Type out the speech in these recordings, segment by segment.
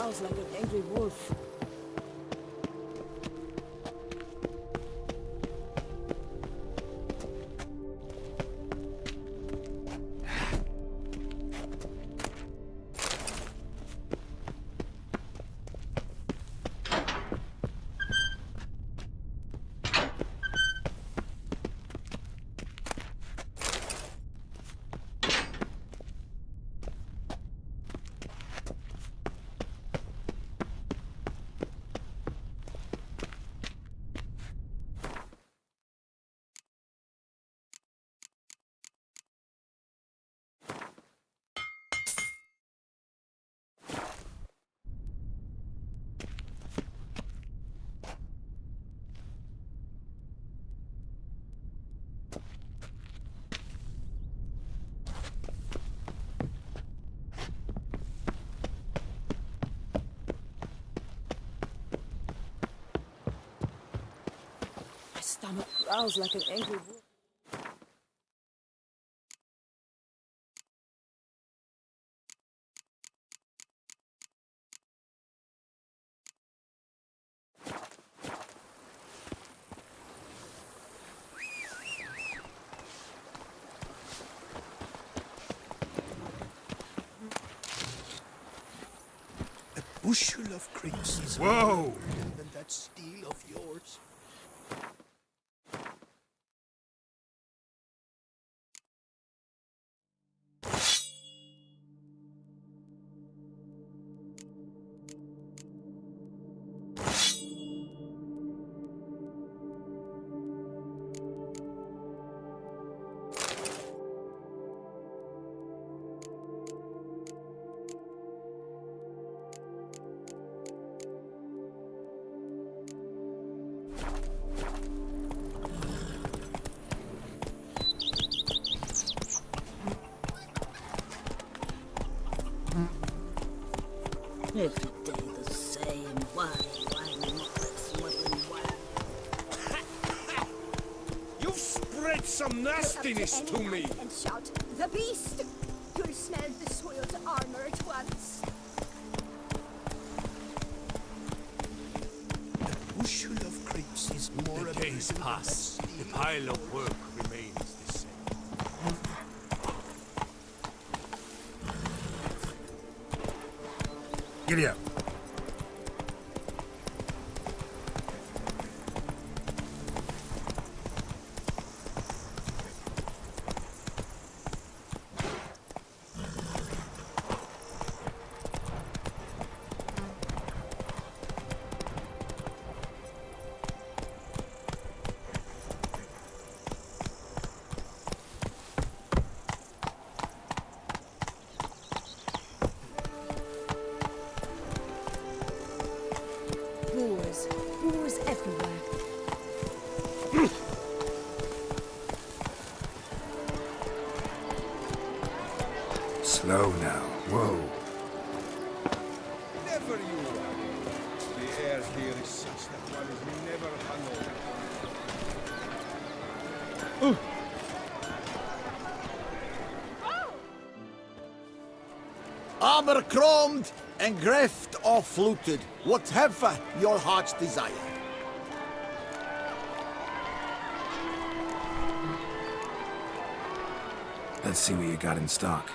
growls like an angry wolf. My stomach growls like an angry wolf. Bushel of grapes is Whoa! more than that steel of yours. Every day the same. Why not smuggling wine? You've spread some nastiness to me! And shout, "The beast!" You'll smell the soiled armor at once. A bushel of grapes is more The days than pass. that The steel. pile of work remains the same. Giddy up. Boars everywhere. Slow now. Whoa. Never you are. The air here is such that one is never hungover. Armor chromed and greft or fluted, whatever your heart's desire. Let's see what you got in stock.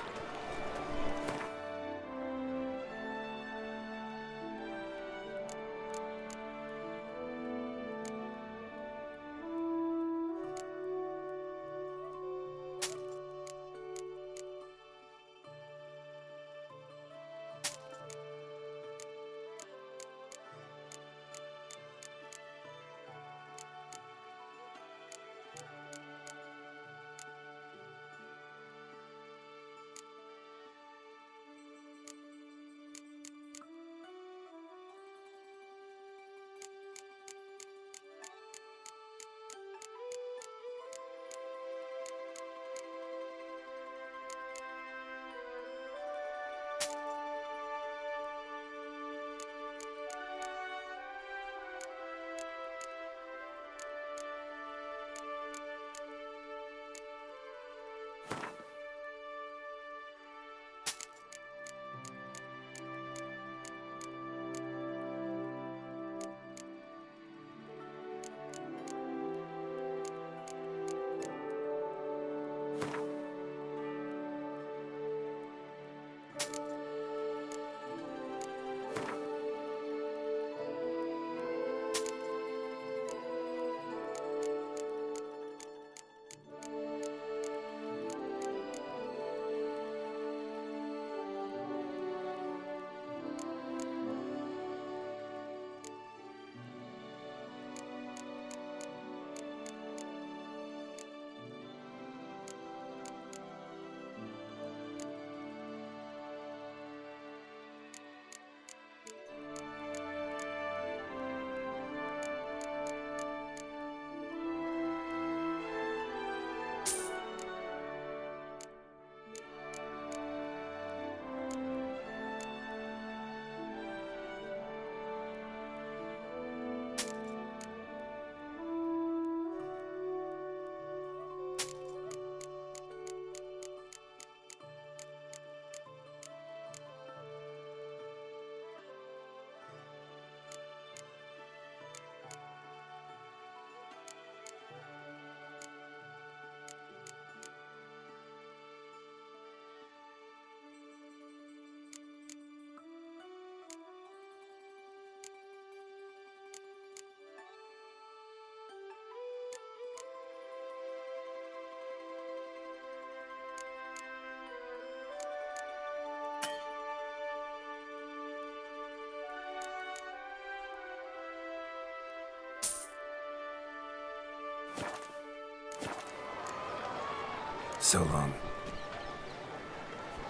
So long.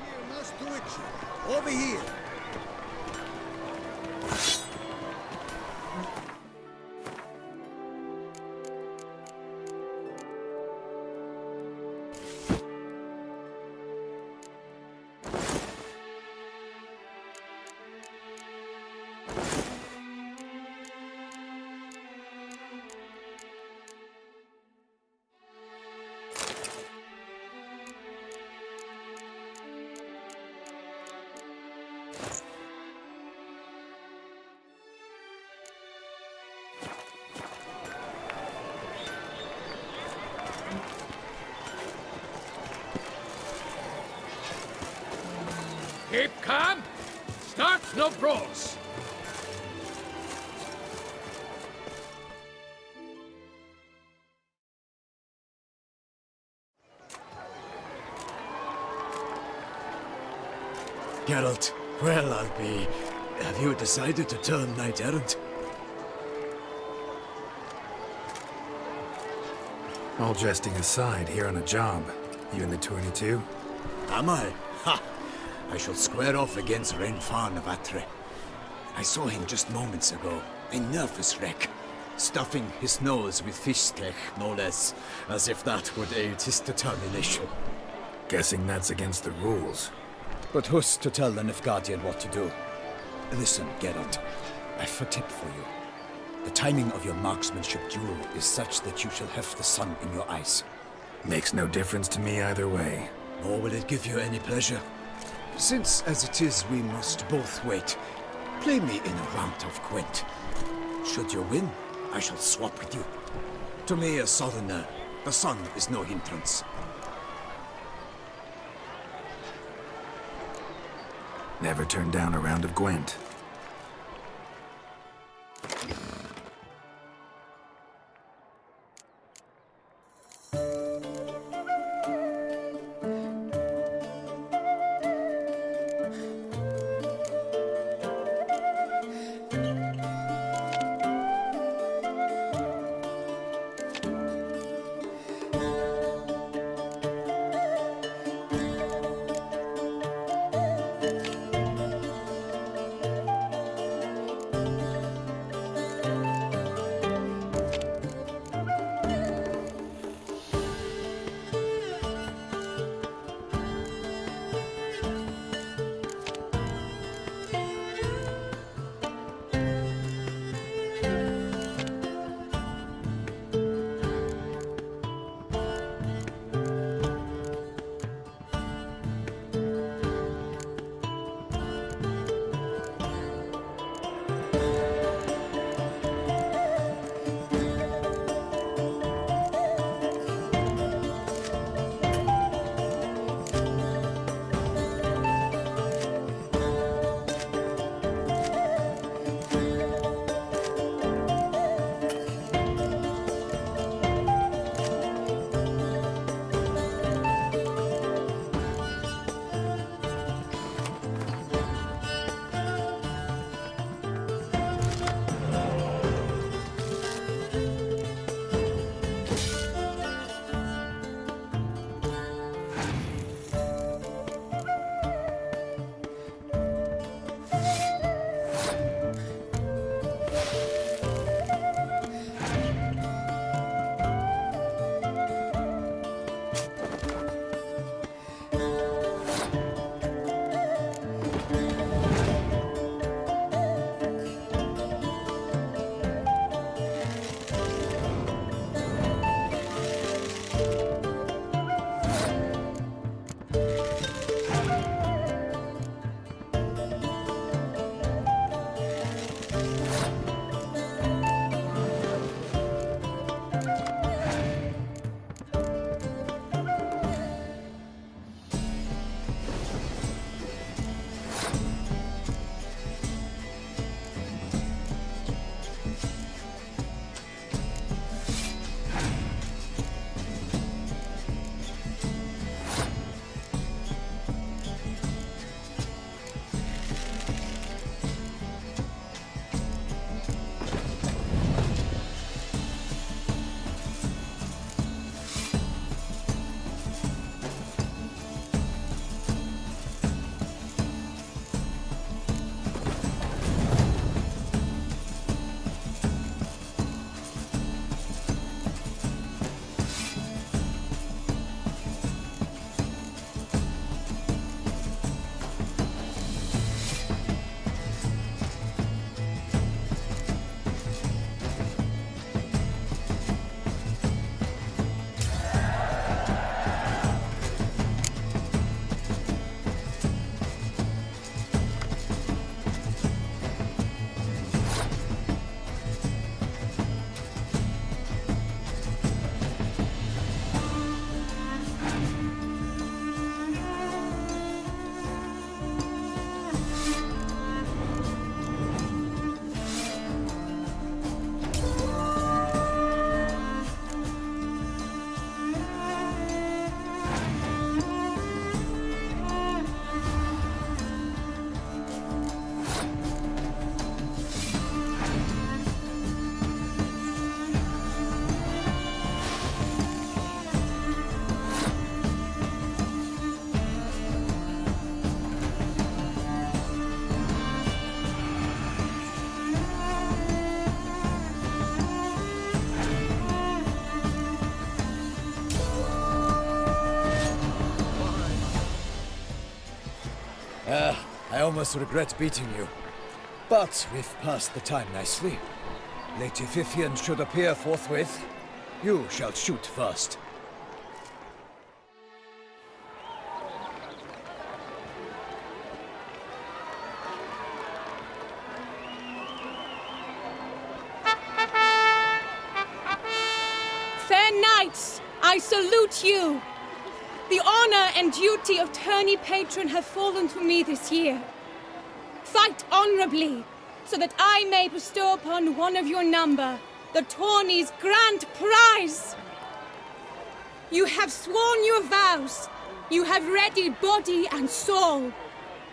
Here must do it. Over here. Keep calm. Start no brawls. Geralt, well, I'll be... Have you decided to turn knight-errant? All jesting aside, here on a job. You in the tourney too? Am I? Ha! I shall square off against Renfan of Atre. I saw him just moments ago. A nervous wreck. Stuffing his nose with fish steak, no less. As if that would aid his determination. Guessing that's against the rules. But who's to tell the Nilfgaardian what to do? Listen, Geralt. I've a tip for you. The timing of your marksmanship duel is such that you shall have the sun in your eyes. Makes no difference to me either way. Nor will it give you any pleasure. Since, as it is, we must both wait, play me in a round of Gwent. Should you win, I shall swap with you. To me, a southerner, the sun is no hindrance. Never turned down a round of Gwent. I almost regret beating you. But we've passed the time nicely. Lady Vivian should appear forthwith. You shall shoot first. Fair knights, I salute you. The honor and duty of tourney patron have fallen to me this year. Fight honorably, so that I may bestow upon one of your number the tourney's grand prize. You have sworn your vows. You have readied body and soul.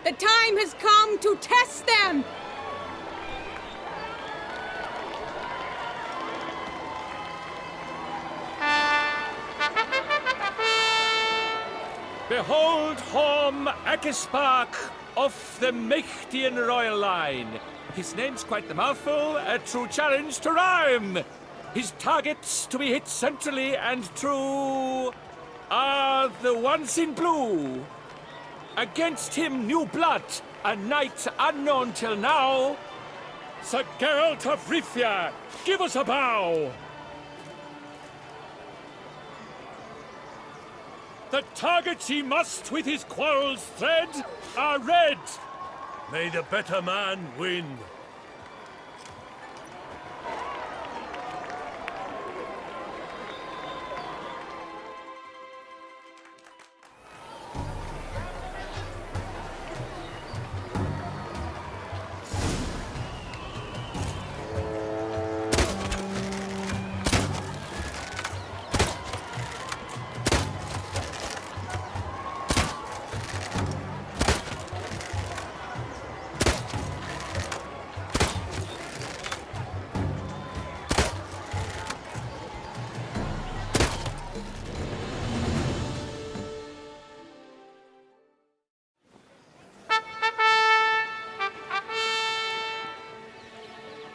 The time has come to test them. Behold Horm Akispark of the Mechtian royal line. His name's quite the mouthful, a true challenge to rhyme. His targets to be hit centrally and true are the ones in blue. Against him, new blood, a knight unknown till now. Sir Geralt of Rivia, give us a bow. The targets he must with his quarrels thread are red. May the better man win.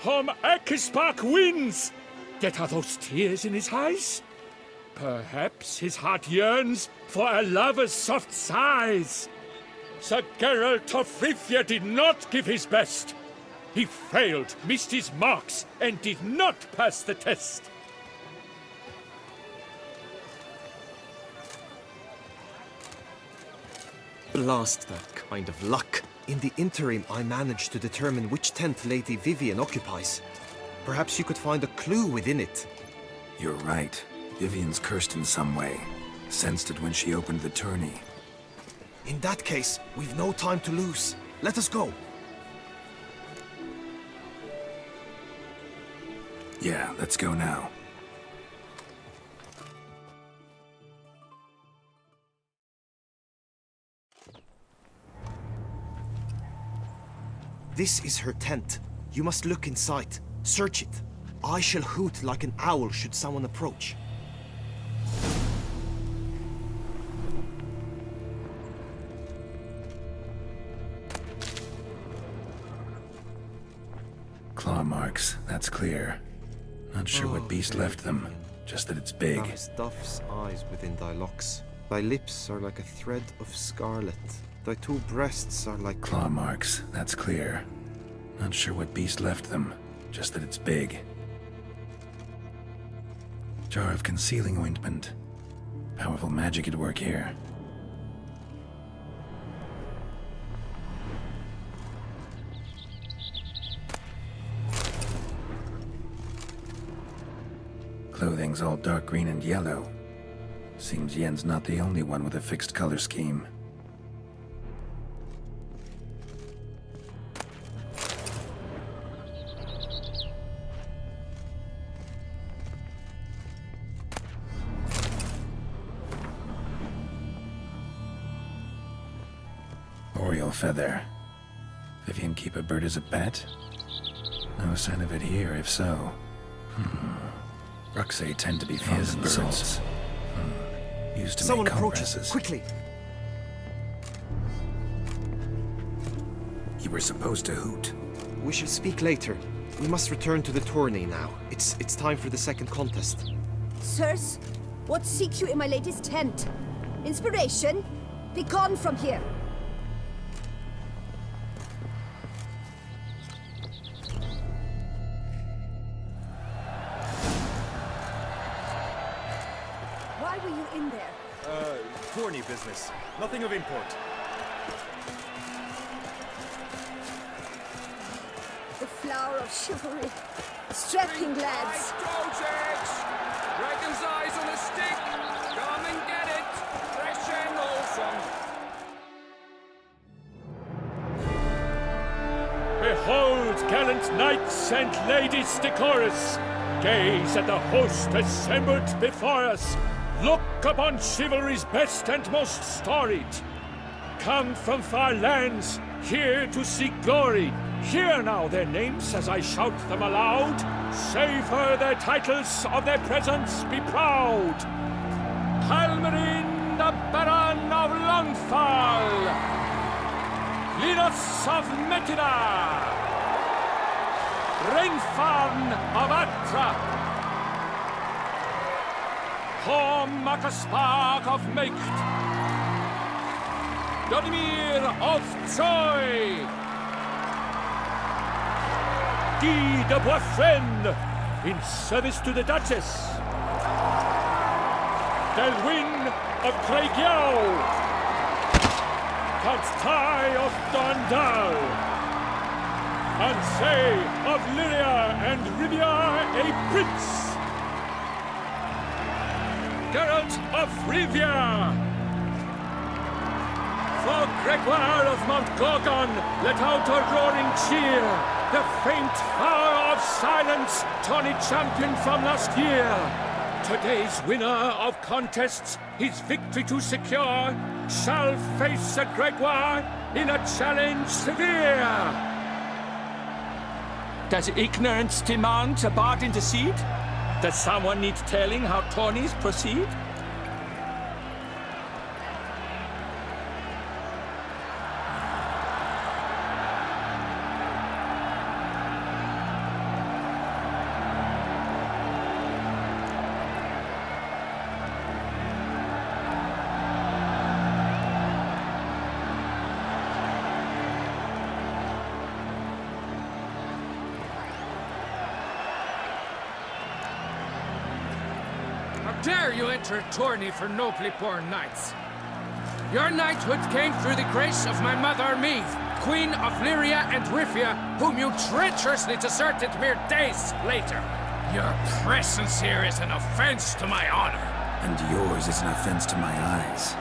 Horm Akispark wins! Yet are those tears in his eyes? Perhaps his heart yearns for a lover's soft sighs. Sir Geralt of Rivia did not give his best. He failed, missed his marks, and did not pass the test. Blast that kind of luck. In the interim, I managed to determine which tent Lady Vivian occupies. Perhaps you could find a clue within it. You're right. Vivian's cursed in some way. Sensed it when she opened the tourney. In that case, we've no time to lose. Let us go. Yeah, let's go now. This is her tent. You must look inside. Search it. I shall hoot like an owl should someone approach. Claw marks, that's clear. Not sure what beast left them, just that it's big. Thou hast dove's eyes within thy locks. Thy lips are like a thread of scarlet. Thy two breasts are like... Claw marks, that's clear. Not sure what beast left them, just that it's big. Jar of concealing ointment. Powerful magic at work here. Clothing's all dark green and yellow. Seems Yen's not the only one with a fixed color scheme. Oriole feather. Vivian keep a bird as a pet? No sign of it here, if so. Ruxay tend to be fond of birds. Used to Someone make approaches. compresses. Quickly! You were supposed to hoot. We shall speak later. We must return to the tourney now. It's time for the second contest. Sirs, what seek you in my lady's tent? Inspiration? Be gone from here. Why were you in there? Tourney business. Nothing of import. The flower of chivalry. Strapping lads. Dragon's eyes on a stick! Come and get it! Fresh and wholesome! Behold, gallant knights and ladies decorous! Gaze at the host assembled before us! Look upon chivalry's best and most storied! Come from far lands, here to seek glory! Hear now their names as I shout them aloud. Savor their titles, of their presence be proud. Halmarin, the Baron of Longfall. Linus of Metida. Reinfarn of Atra. Horm Akaspark of Meikt. Dodimir of Troy. Guy de Boisfren, in service to the Duchess. Delwyn of Craigiau. Count Tai of Dondal. Ansay of Lyria and Rivia a prince. Geralt of Rivia. For Gregoire of Mount Gorgon, let out a roaring cheer. The faint flower of silence, tourney champion from last year. Today's winner of contests, his victory to secure, shall face a Gregoire in a challenge severe. Does ignorance demand a bard intercede? Does someone need telling how tourneys proceed? Dare you enter a tourney for nobly born knights? Your knighthood came through the grace of my mother Meve, Queen of Lyria and Rifia, whom you treacherously deserted mere days later. Your presence here is an offense to my honor. And yours is an offense to my eyes.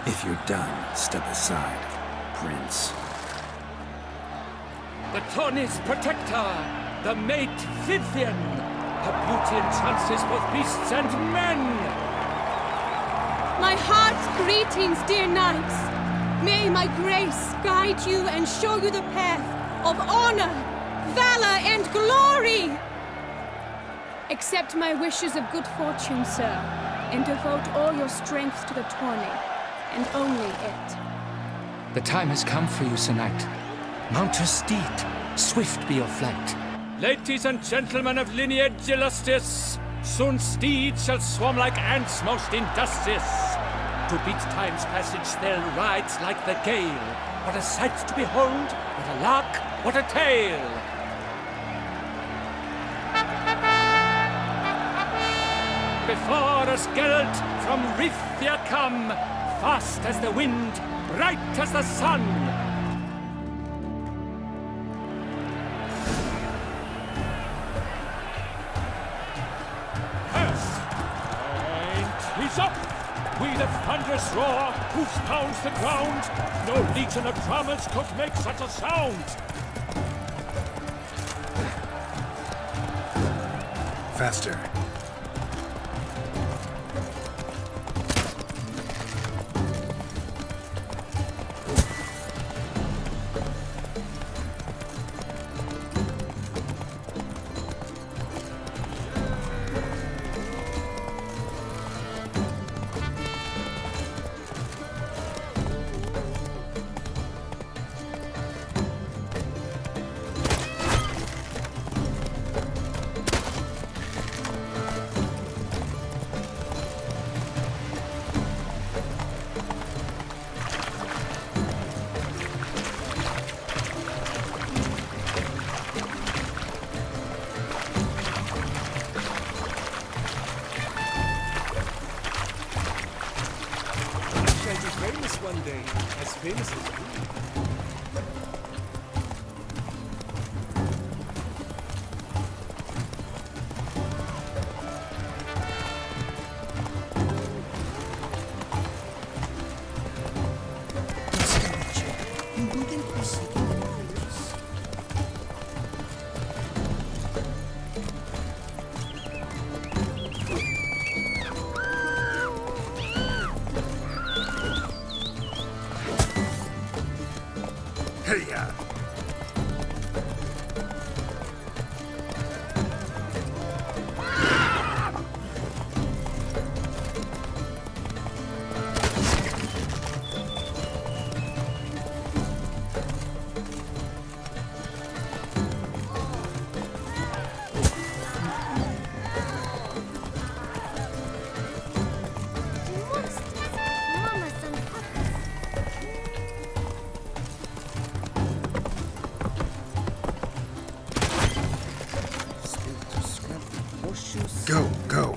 If you're done, step aside, Prince. The tourney's protector, the mate Vivian. Her beauty entrances both beasts and men. My heart's greetings, dear knights. May my grace guide you and show you the path of honor, valor, and glory. Accept my wishes of good fortune, sir, and devote all your strength to the tourney, and only it. The time has come for you, Sir Knight. Mount your steed. Swift be your flight. Ladies and gentlemen of lineage illustrious, soon steeds shall swarm like ants most industrious. To beat time's passage they'll ride like the gale. What a sight to behold, what a lark, what a tale! Before us Geralt from Rithia come, fast as the wind, bright as the sun. He's up! We the thunderous roar, hoofs pounds the ground. No legion of drummers could make such a sound. Faster. You wouldn't be sitting like this. Hey-ya! Go, go.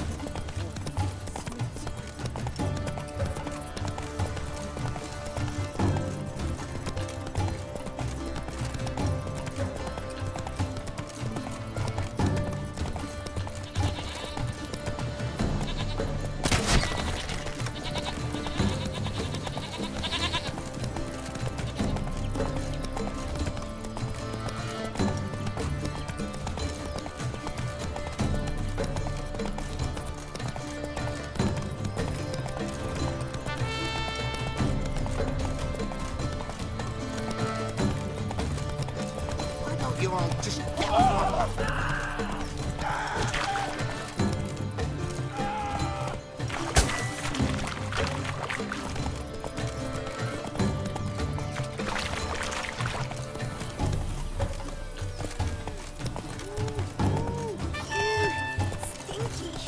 Why don't you all just get on? Stinky.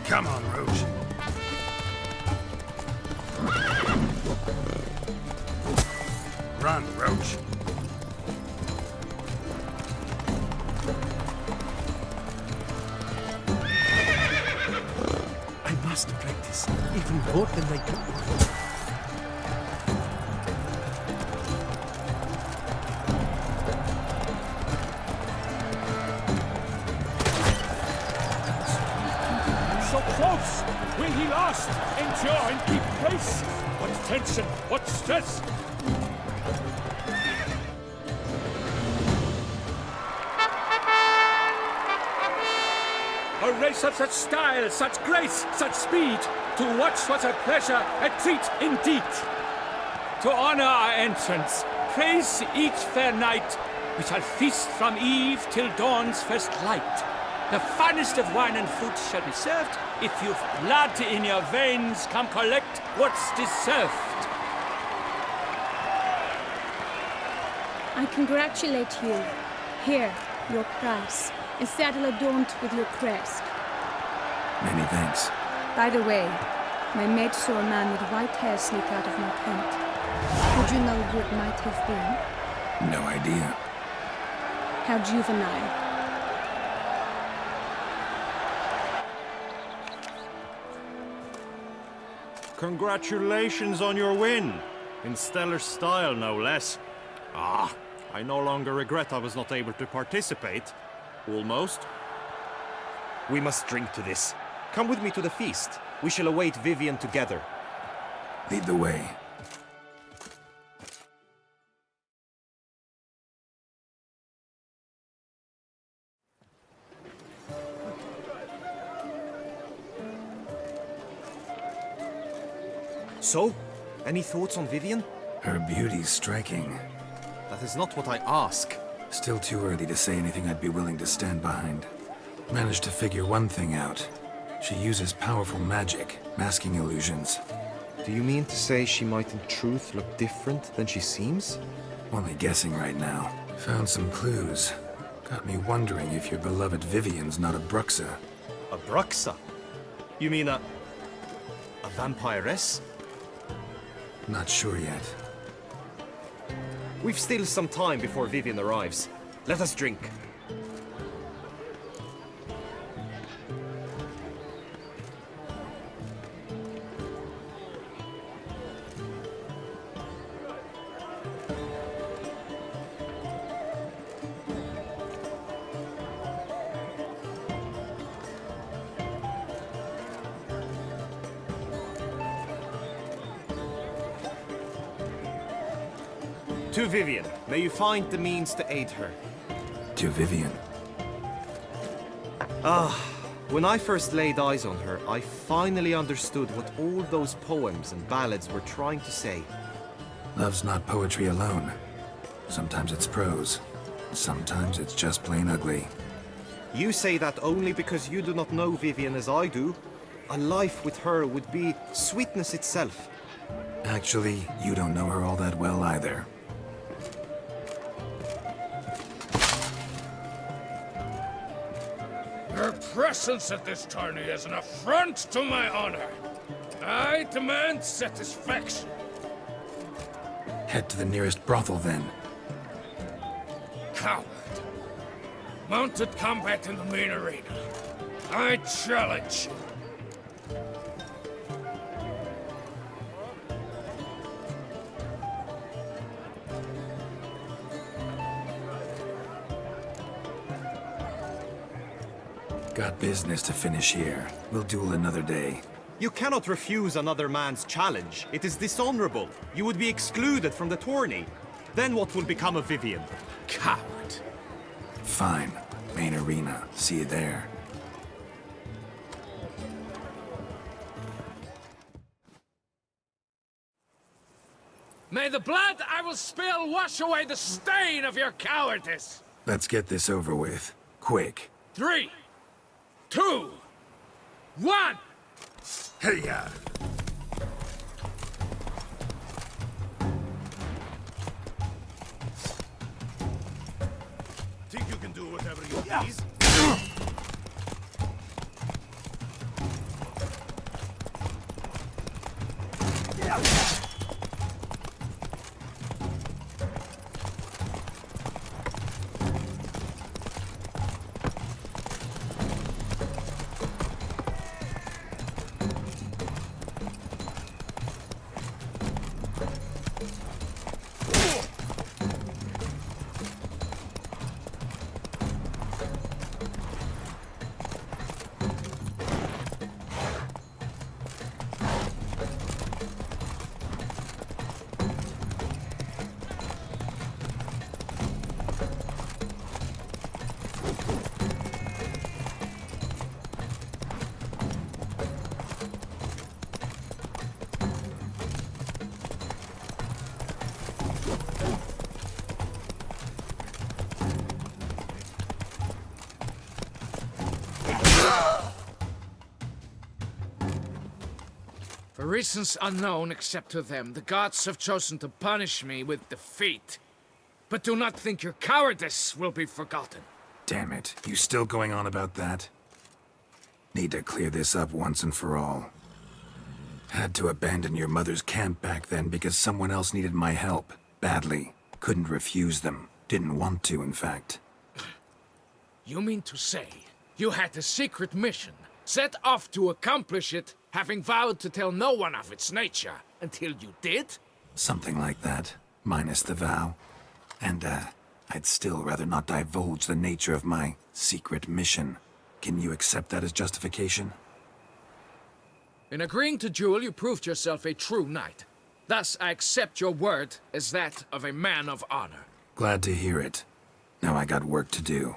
Come on, Roach. Run, Roach. I must practice, even more than I do. So close! Will he last? Endure and keep pace? What tension, what stress! A race of such style, such grace, such speed. To watch was a pleasure, a treat indeed. To honor our entrance, praise each fair night. We shall feast from eve till dawn's first light. The finest of wine and fruit shall be served. If you've blood in your veins, come collect what's deserved. I congratulate you. Here, your prize. A saddle adorned with your crest. Many thanks. By the way, my maid saw a man with white hair sneak out of my tent. Would you know who it might have been? No idea. How juvenile. Congratulations on your win. In stellar style, no less. Ah, I no longer regret I was not able to participate. Almost. We must drink to this. Come with me to the feast. We shall await Vivian together. Lead the way. So, any thoughts on Vivian? Her beauty's striking. That is not what I ask. Still too early to say anything I'd be willing to stand behind. Managed to figure one thing out. She uses powerful magic, masking illusions. Do you mean to say she might in truth look different than she seems? Only guessing right now. Found some clues. Got me wondering if your beloved Vivian's not a Bruxa. A Bruxa? You mean a vampiress? Not sure yet. We've still some time before Vivian arrives. Let us drink. To Vivian, may you find the means to aid her. To Vivian. When I first laid eyes on her, I finally understood what all those poems and ballads were trying to say. Love's not poetry alone. Sometimes it's prose. Sometimes it's just plain ugly. You say that only because you do not know Vivian as I do. A life with her would be sweetness itself. Actually, you don't know her all that well either. Her presence at this tourney is an affront to my honor. I demand satisfaction. Head to the nearest brothel then. Coward. Mounted combat in the main arena. I challenge you. Got business to finish here. We'll duel another day. You cannot refuse another man's challenge. It is dishonorable. You would be excluded from the tourney. Then what will become of Vivian? Coward. Fine. Main arena. See you there. May the blood I will spill wash away the stain of your cowardice! Let's get this over with. Quick. 3, 2, 1! Hey-ya! Think you can do whatever you please? For reasons unknown except to them, the gods have chosen to punish me with defeat. But do not think your cowardice will be forgotten. Damn it. You still going on about that? Need to clear this up once and for all. Had to abandon your mother's camp back then because someone else needed my help. Badly. Couldn't refuse them. Didn't want to, in fact. You mean to say you had a secret mission, set off to accomplish it, having vowed to tell no one of its nature, until you did? Something like that. Minus the vow. And, I'd still rather not divulge the nature of my secret mission. Can you accept that as justification? In agreeing to duel, you proved yourself a true knight. Thus, I accept your word as that of a man of honor. Glad to hear it. Now I got work to do.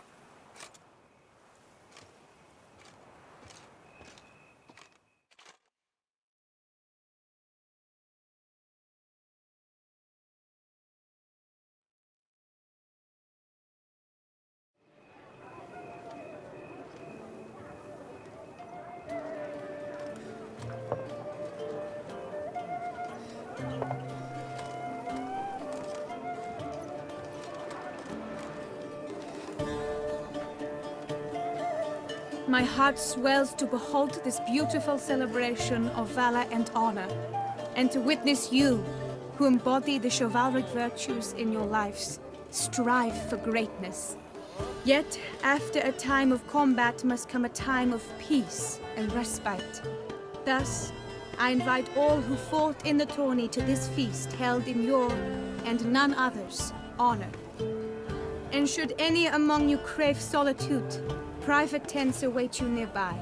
My heart swells to behold this beautiful celebration of valor and honor, and to witness you, who embody the chivalric virtues in your lives, strive for greatness. Yet, after a time of combat must come a time of peace and respite. Thus, I invite all who fought in the tourney to this feast held in your, and none other's, honor. And should any among you crave solitude, private tents await you nearby.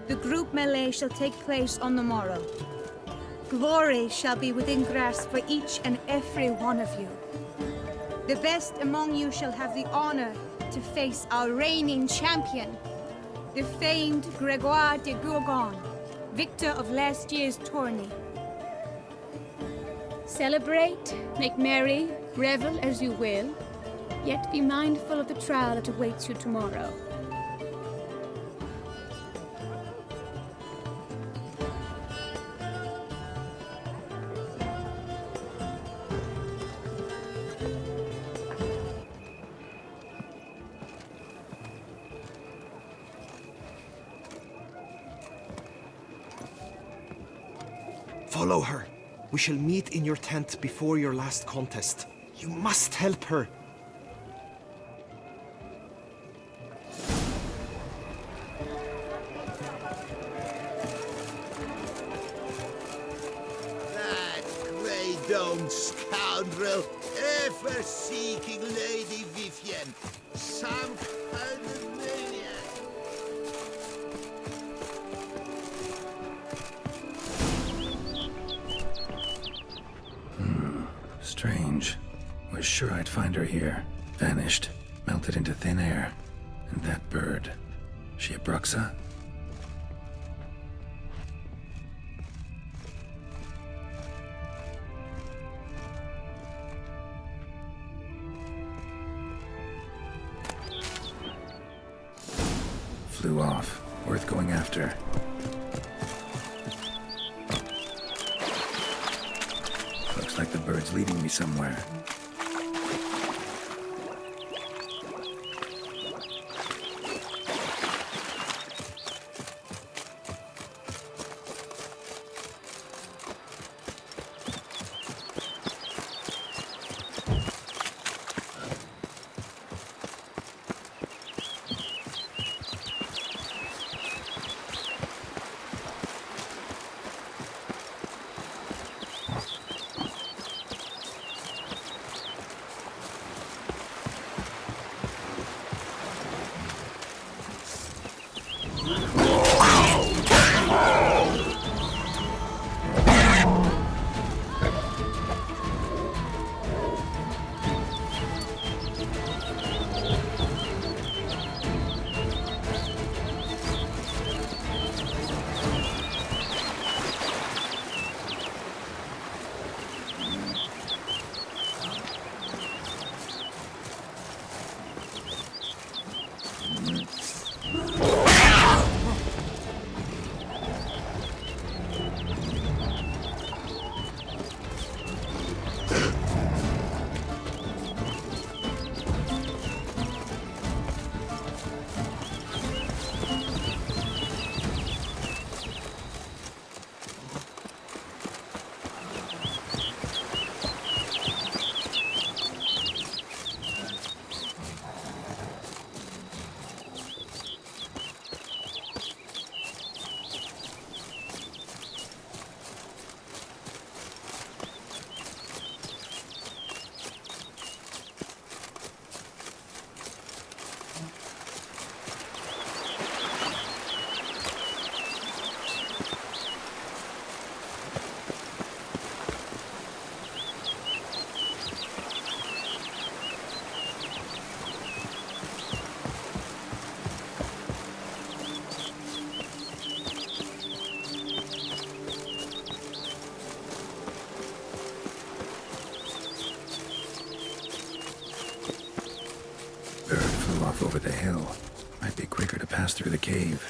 The group melee shall take place on the morrow. Glory shall be within grasp for each and every one of you. The best among you shall have the honor to face our reigning champion, the famed Gregoire de Gourgon, victor of last year's tourney. Celebrate, make merry, revel as you will, yet be mindful of the trial that awaits you tomorrow. Follow her. We shall meet in your tent before your last contest. You must help her. That grey-domed scoundrel, ever seeking Lady Vivienne. Some kind of maniac. Strange. Was sure I'd find her here. Vanished. Melted into thin air. And that bird. She a Bruxa? Flew off. Worth going after. Looks like the bird's leading me somewhere. Over the hill. Might be quicker to pass through the cave.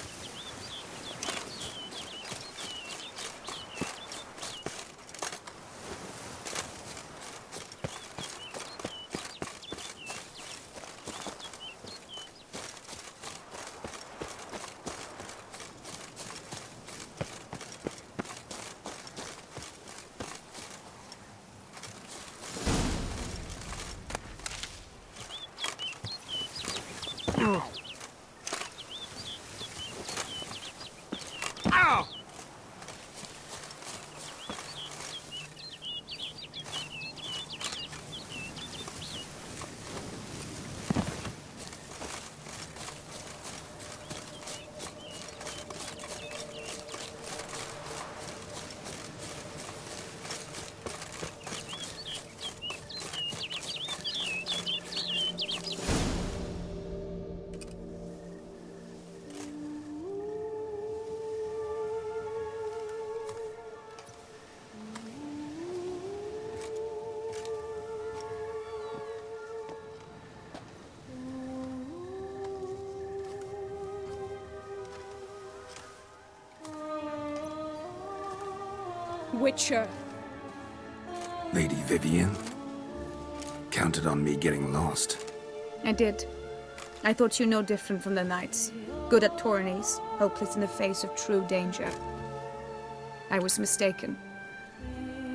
Witcher. Lady Vivian? Counted on me getting lost. I did. I thought you no different from the knights. Good at tourneys, hopeless in the face of true danger. I was mistaken.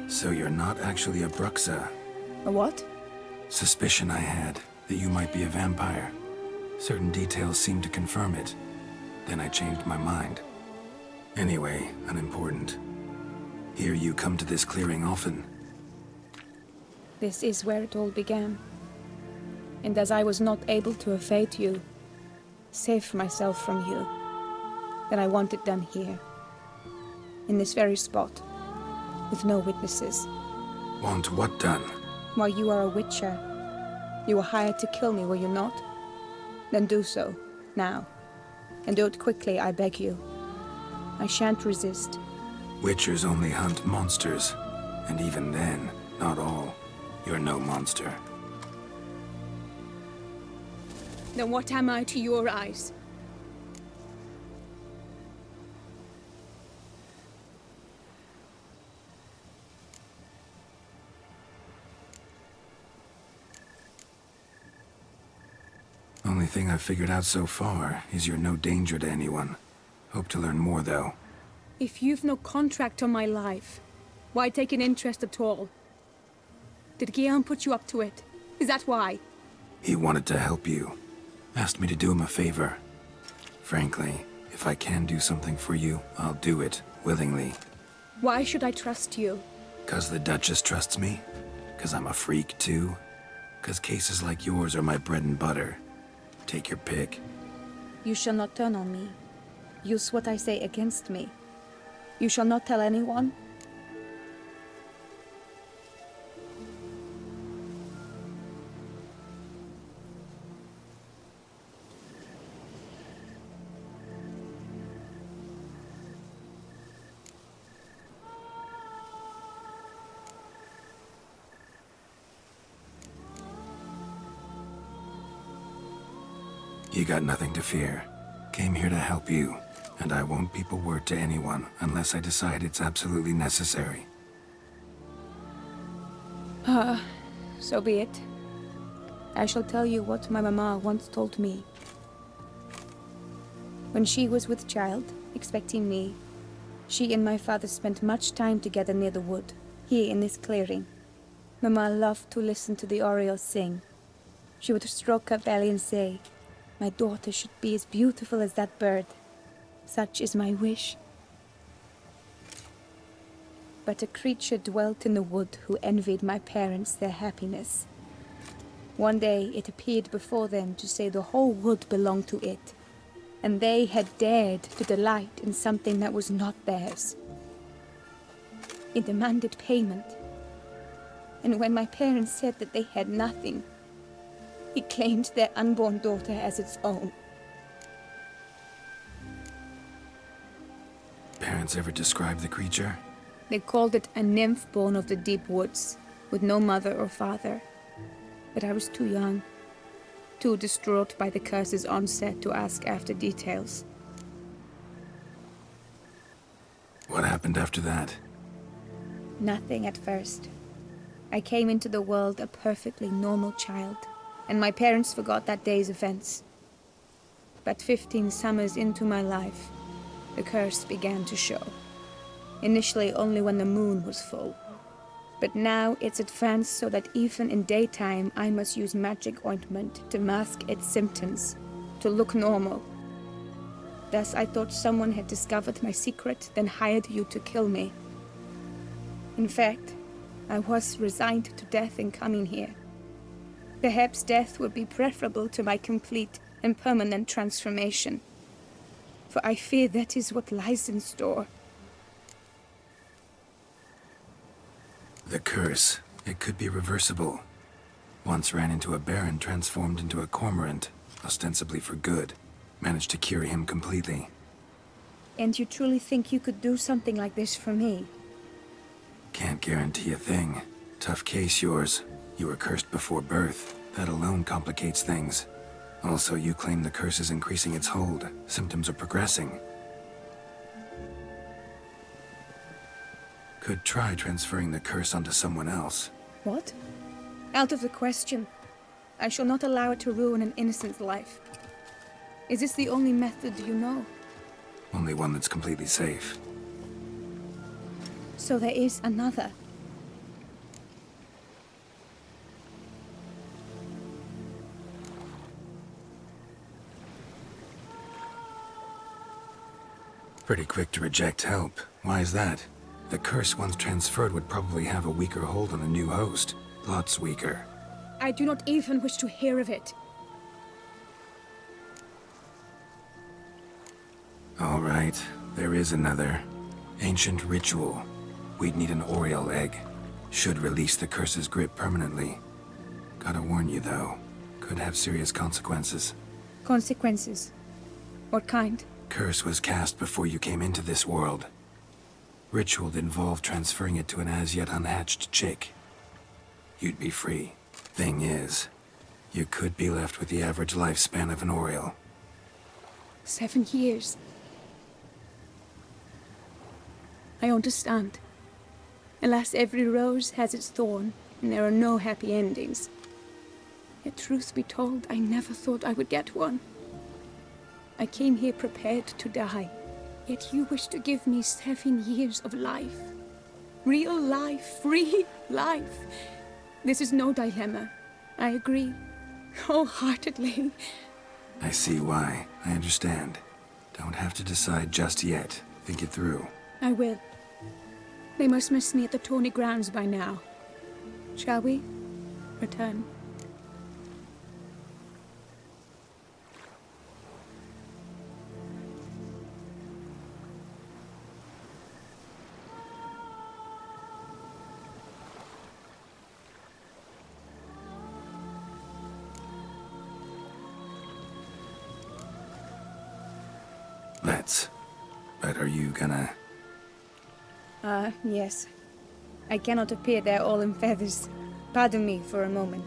So you're not actually a Bruxa? A what? Suspicion I had that you might be a vampire. Certain details seemed to confirm it. Then I changed my mind. Anyway, unimportant. Hear you come to this clearing often. This is where it all began. And as I was not able to evade you, save myself from you, then I want it done here. In this very spot. With no witnesses. Want what done? Why, you are a witcher. You were hired to kill me, were you not? Then do so, now. And do it quickly, I beg you. I shan't resist. Witchers only hunt monsters. And even then, not all. You're no monster. Then what am I to your eyes? Only thing I've figured out so far is you're no danger to anyone. Hope to learn more, though. If you've no contract on my life, why take an interest at all? Did Guillaume put you up to it? Is that why? He wanted to help you. Asked me to do him a favor. Frankly, if I can do something for you, I'll do it, willingly. Why should I trust you? 'Cause the Duchess trusts me? 'Cause I'm a freak, too? 'Cause cases like yours are my bread and butter. Take your pick. You shall not turn on me. Use what I say against me. You shall not tell anyone. You got nothing to fear. Came here to help you, and I won't peep a word to anyone unless I decide it's absolutely necessary. So be it. I shall tell you what my mama once told me. When she was with child, expecting me, she and my father spent much time together near the wood, here in this clearing. Mama loved to listen to the orioles sing. She would stroke her belly and say, "My daughter should be as beautiful as that bird. Such is my wish." But a creature dwelt in the wood who envied my parents their happiness. One day it appeared before them to say the whole wood belonged to it, and they had dared to delight in something that was not theirs. It demanded payment, and when my parents said that they had nothing, it claimed their unborn daughter as its own. Parents ever describe the creature? They called it a nymph born of the deep woods, with no mother or father. But I was too young, too distraught by the curse's onset to ask after details. What happened after that? Nothing at first. I came into the world a perfectly normal child, and my parents forgot that day's events. But 15 summers into my life, the curse began to show. Initially only when the moon was full. But now it's advanced so that even in daytime I must use magic ointment to mask its symptoms, to look normal. Thus I thought someone had discovered my secret, then hired you to kill me. In fact, I was resigned to death in coming here. Perhaps death would be preferable to my complete and permanent transformation. For I fear that is what lies in store. The curse. It could be reversible. Once ran into a baron transformed into a cormorant, ostensibly for good. Managed to cure him completely. And you truly think you could do something like this for me? Can't guarantee a thing. Tough case, yours. You were cursed before birth. That alone complicates things. Also, you claim the curse is increasing its hold. Symptoms are progressing. Could try transferring the curse onto someone else. What? Out of the question. I shall not allow it to ruin an innocent's life. Is this the only method you know? Only one that's completely safe. So there is another. Pretty quick to reject help. Why is that? The curse once transferred would probably have a weaker hold on a new host. Lots weaker. I do not even wish to hear of it. All right, there is another. Ancient ritual. We'd need an Oriole egg. Should release the curse's grip permanently. Gotta warn you though, could have serious consequences. Consequences? What kind? Curse was cast before you came into this world. Ritual involved transferring it to an as-yet unhatched chick. You'd be free. Thing is, you could be left with the average lifespan of an Oriole. 7 years. I understand. Alas, every rose has its thorn, and there are no happy endings. Yet truth be told, I never thought I would get one. I came here prepared to die, yet you wish to give me 7 years of life. Real life, free life. This is no dilemma. I agree, wholeheartedly. I see why. I understand. Don't have to decide just yet. Think it through. I will. They must miss me at the tourney grounds by now. Shall we? Return. Let's. But are you gonna... Yes. I cannot appear there all in feathers. Pardon me for a moment.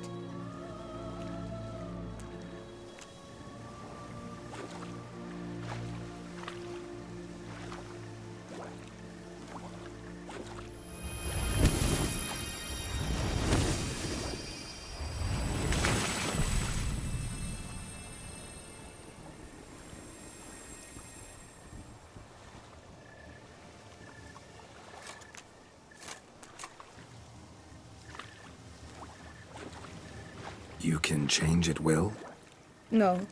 You can change at will? No,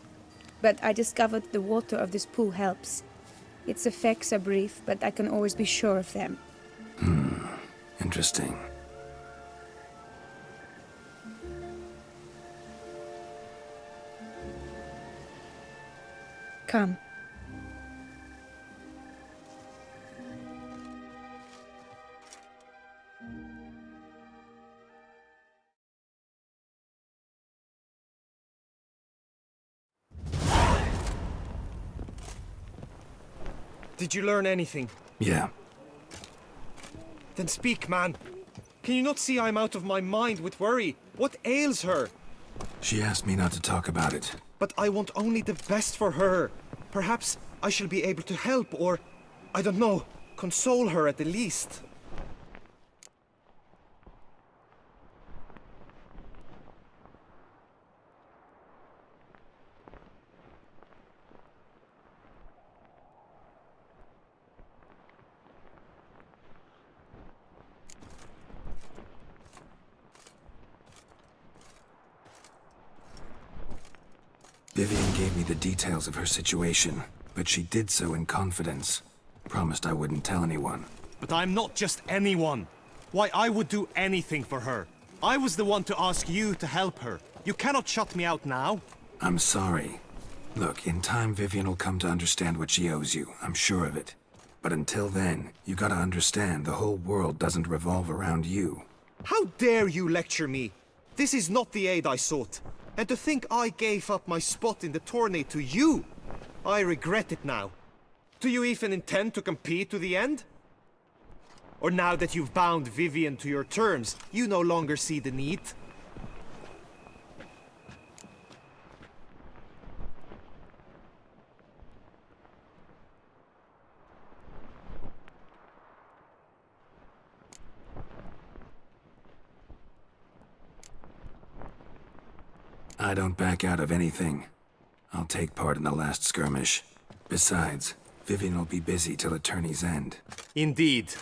but I discovered the water of this pool helps. Its effects are brief, but I can always be sure of them. Interesting. Come. Did you learn anything? Yeah. Then speak, man. Can you not see I'm out of my mind with worry? What ails her? She asked me not to talk about it. But I want only the best for her. Perhaps I shall be able to help or, I don't know, console her at the least. Vivian gave me the details of her situation, but she did so in confidence. Promised I wouldn't tell anyone. But I'm not just anyone. Why, I would do anything for her. I was the one to ask you to help her. You cannot shut me out now. I'm sorry. Look, in time Vivian will come to understand what she owes you. I'm sure of it. But until then, you gotta understand the whole world doesn't revolve around you. How dare you lecture me? This is not the aid I sought. And to think I gave up my spot in the tourney to you! I regret it now. Do you even intend to compete to the end? Or now that you've bound Vivian to your terms, you no longer see the need? I don't back out of anything. I'll take part in the last skirmish. Besides, Vivian will be busy till the tourney's end. Indeed.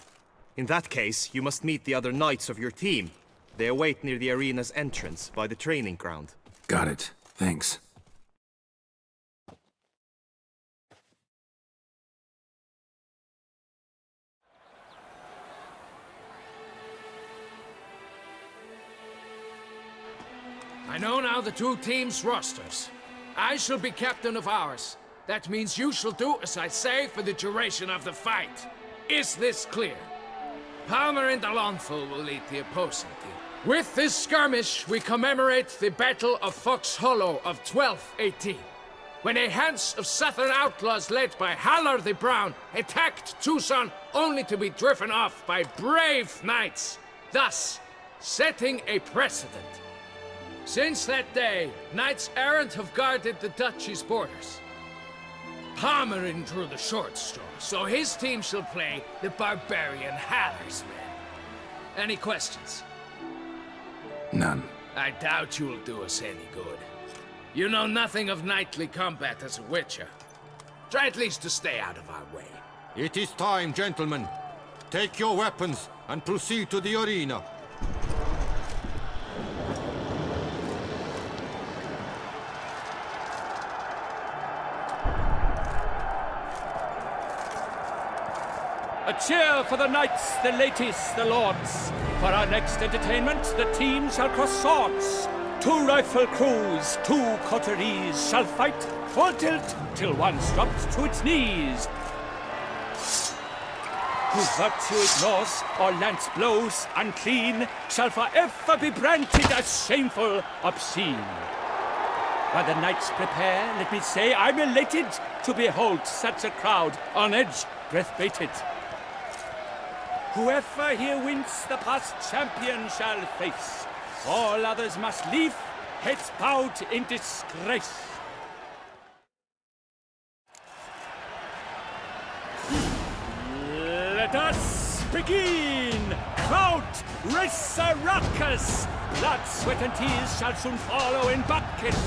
In that case, you must meet the other knights of your team. They await near the arena's entrance, by the training ground. Got it. Thanks. I know now the two teams' rosters. I shall be captain of ours. That means you shall do as I say for the duration of the fight. Is this clear? Palmer and Alonful will lead the opposing team. With this skirmish, we commemorate the Battle of Fox Hollow of 1218, when a Hans of Southern outlaws led by Halar the Brown attacked Tucson only to be driven off by brave knights, thus setting a precedent. Since that day, knights errant have guarded the duchy's borders. Palmerin drew the short straw, so his team shall play the barbarian Halar's men. Any questions? None. I doubt you will do us any good. You know nothing of knightly combat as a witcher. Try at least to stay out of our way. It is time, gentlemen. Take your weapons and proceed to the arena. A cheer for the knights, the ladies, the lords. For our next entertainment, the teams shall cross swords. 2 rifle crews, 2 coteries shall fight full tilt till one's dropped to its knees. Who virtue ignores or lance blows unclean shall forever be branded as shameful, obscene. While the knights prepare, let me say I'm elated to behold such a crowd on edge, breath baited. Whoever here wins the past champion shall face. All others must leave, heads bowed in disgrace. Let us begin! Crowd, race a ruckus! Blood, sweat and tears shall soon follow in buckets.